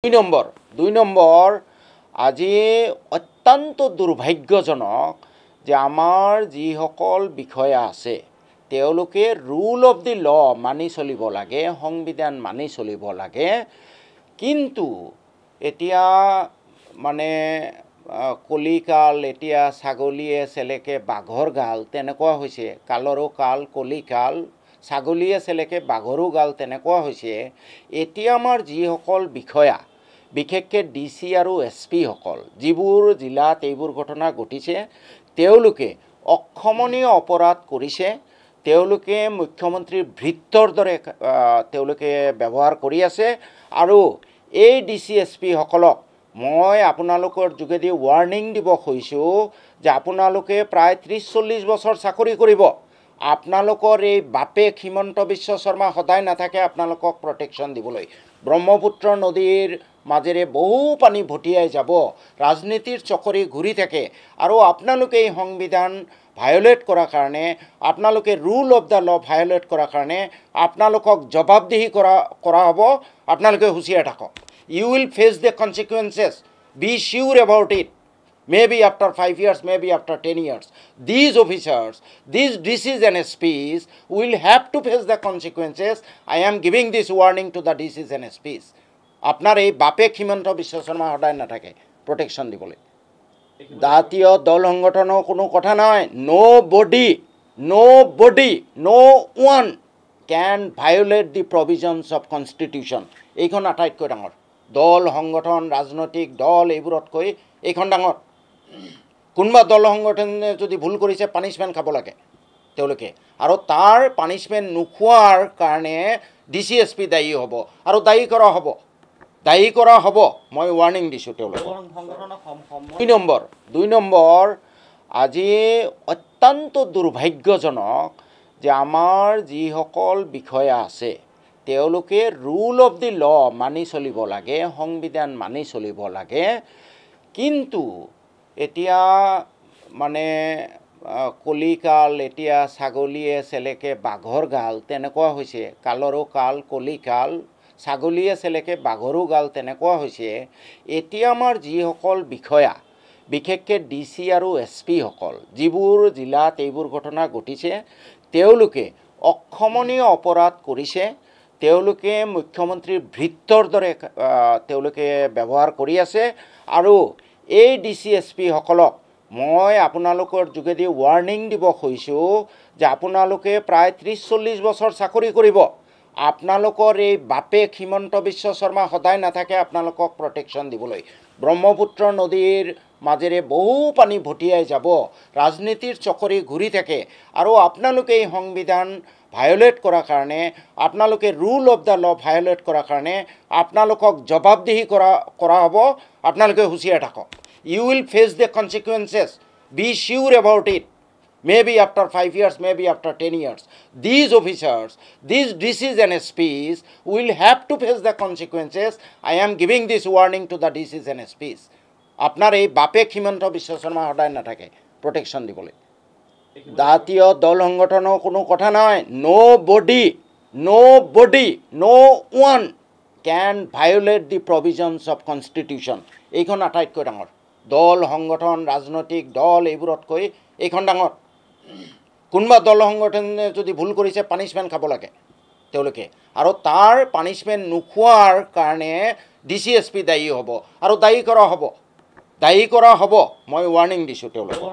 দুই নম্বৰ আজি অত্যন্ত দুৰ্ভাগ্যজনক যে আমাৰ যিসকল বিষয়া আছে তেওঁলোকে ৰুল অফ দি ল মানি চলিব লাগে, সংবিধান মানি চলিব লাগে, কিন্তু এতিয়া মানে কলিকাল, এতিয়া ছাগলীয়ে চেলেকে বাঘৰ গাল তেনেকুৱা হৈছে, কালৰো কাল কলিকাল, ছাগলীয়ে চেলেকে বাঘৰো গাল তেনেকুৱা হৈছে। এতিয়া আমাৰ যিসকল বিষয়া বিশেষকৈ DC আৰু SP সকল যিবোৰ জিলাত এইবোৰ ঘটনা ঘটিছে তেওঁলোকে অক্ষমনীয় অপৰাধ কৰিছে, তেওঁলোকে মুখ্যমন্ত্ৰীৰ ভৃত্যৰ দৰে তেওঁলোকে ব্যৱহাৰ কৰি আছে। আৰু এই DC SP সকলক মই আপোনালোকৰ যোগেদি ৱাৰ্ণিং দিব খুজিছোঁ যে আপোনালোকে প্ৰায় 30-40 বছৰ চাকৰি কৰিব, আপোনালোকৰ এই বাপেক হিমন্ত বিশ্ব শৰ্মা সদায় নাথাকে আপোনালোকক প্ৰটেকশ্যন দিবলৈ। ব্ৰহ্মপুত্ৰ নদীৰ মাজেৰে বহু পানী ভটিয়াই যাব, ৰাজনীতিৰ চকৰি ঘূৰি থাকে, আৰু আপোনালোকে এই সংবিধান ভায়োলেট কৰাৰ কাৰণে, আপোনালোকে rule of the law violate কৰাৰ কাৰণে আপোনালোকক জবাবদিহি কৰা হ'ব। আপোনালোকে হুঁচিয়াৰ থাকক। You will face the consequences, be sure about it. Maybe after 5 years, maybe after 10 years, these officers, these DCs and SPs will have to face the consequences. I am giving this warning to the DCs and SPs. আপনার এই বাপেক হিমন্ত বিশ্ব শর্মা সদায় নাথাকে protection দিবলৈ। জাতীয় দল সংগঠনৰ কোনো কথা নাই। no one can violate the provisions of constitution. এইখন আটাইতকৈ ডাঙৰ দল সংগঠন, ৰাজনৈতিক দল এইবোৰতকৈ এইখন ডাঙৰ। কোনোবা দল সংগঠনে যদি ভুল কৰিছে পানিশমেণ্ট খাব লাগে তেওঁলোকে, আৰু তাৰ পানিশমেণ্ট নোখোৱাৰ কাৰণে DC SP দায়ী হ'ব আৰু দায়ী কৰা হ'ব। মই ৱাৰ্ণিং দিছোঁ তেওঁলোকক। দুই নম্বৰ আজি অত্যন্ত দুৰ্ভাগ্যজনক যে আমাৰ যিসকল বিষয়া আছে তেওঁলোকে ৰুল অফ দি ল মানি চলিব লাগে, সংবিধান মানি চলিব লাগে, কিন্তু এতিয়া মানে কলিকাল, এতিয়া ছাগলীয়ে চেলেকে বাঘৰ গাল তেনেকুৱা হৈছে, কালৰো কাল কলিকাল, ছাগলীয়ে চেলেকে বাঘৰো গাল তেনেকুৱা হৈছে। এতিয়া আমাৰ যিসকল বিষয়া বিশেষকৈ DC আৰু SP সকল যিবোৰ জিলাত এইবোৰ ঘটনা ঘটিছে তেওঁলোকে অক্ষমনীয় অপৰাধ কৰিছে, তেওঁলোকে মুখ্যমন্ত্ৰীৰ ভৃত্যৰ দৰে তেওঁলোকে ব্যৱহাৰ কৰি আছে। আৰু এই DC SP সকলক মই আপোনালোকৰ যোগেদি ৱাৰ্ণিং দিব খুজিছোঁ যে আপোনালোকে প্ৰায় 30-40 বছৰ চাকৰি কৰিব, আপোনালোকৰ এই বাপেক হিমন্ত বিশ্ব শৰ্মা সদায় নাথাকে আপোনালোকক প্ৰটেকশ্যন দিবলৈ। ব্ৰহ্মপুত্ৰ নদীৰ মাজেৰে বহু পানী ভটিয়াই যাব, ৰাজনীতিৰ চকৰি ঘূৰি থাকে, আৰু আপোনালোকে এই সংবিধান ভায়োলেট কৰাৰ কাৰণে, আপোনালোকে rule of the law violate কৰাৰ কাৰণে আপোনালোকক জবাবদিহি কৰা হ'ব। আপোনালোকে হুঁচিয়াৰ থাকক। You will face the consequences, be sure about it. Maybe after 5 years, maybe after 10 years, these officers, these DCs and SPs will have to face the consequences. I am giving this warning to the DCs and SPs. আপনার এই বাপেক হিমন্ত বিশ্ব শর্মা সদায় নাথাকে protection দিবলৈ। জাতীয় দল সংগঠনৰ কোনো কথা নাই। no one can violate the provisions of constitution. এইখন আটাইতকৈ ডাঙৰ দল সংগঠন, ৰাজনৈতিক দল এইবোৰতকৈ এইখন ডাঙৰ। কোনোবা দল সংগঠনে যদি ভুল কৰিছে পানিশমেণ্ট খাব লাগে তেওঁলোকে, আৰু তাৰ পানিশমেণ্ট নোখোৱাৰ কাৰণে DC SP দায়ী হ'ব আৰু দায়ী কৰা হ'ব। মই ৱাৰ্ণিং দিছোঁ তেওঁলোকক।